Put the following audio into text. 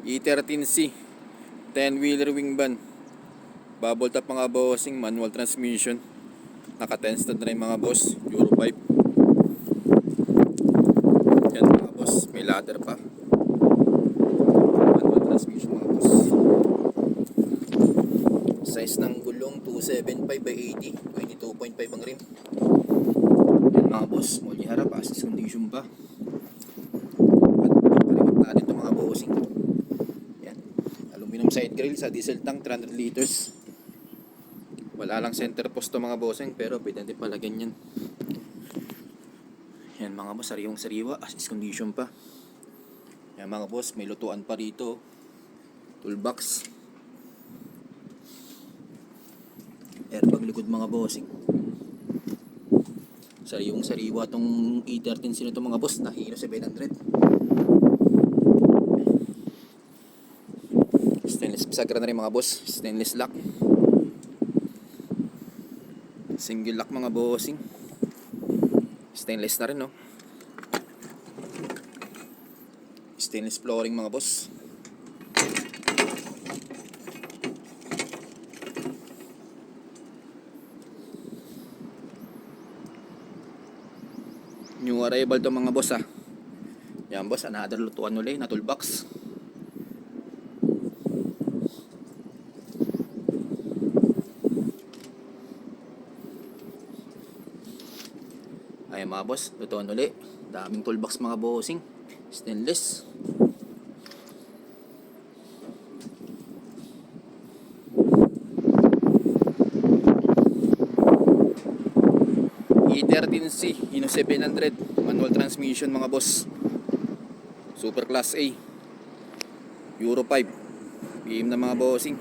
E13C 10-wheeler wing van, bubble top mga bossing, manual transmission, naka 10 stand na rin mga boss, Euro 5. Yan mga boss, may ladder pa, manual transmission mga boss. Size ng gulong 275 by 80, 22.5 ang rim. Yan mga boss, muli harap, assist condition pa. At palimat natin ito mga bossing. Yan, aluminum side grill sa diesel tank 300 liters. Wala lang center post to mga bossing, pero pwede natin palagyan yan. Yan mga boss, sariwang sariwa, assist condition pa. Yan mga boss, may lutuan pa rito, toolbox, airbag likod mga bossing. Sariwang sariwa tong E13C nito mga boss, na Hino 700. Stainless bisagra na rin mga boss, stainless lock, single lock mga bossing, stainless na rin no. Stainless flooring mga boss. New arrival to mga boss ah. Yan boss, another lutuan ulit na toolbox. Ay mga boss, lutuan ulit. Daming toolbox mga bossing, stainless. E13C Hino 700, manual transmission mga boss, super class A, Euro 5 BM na mga bossing.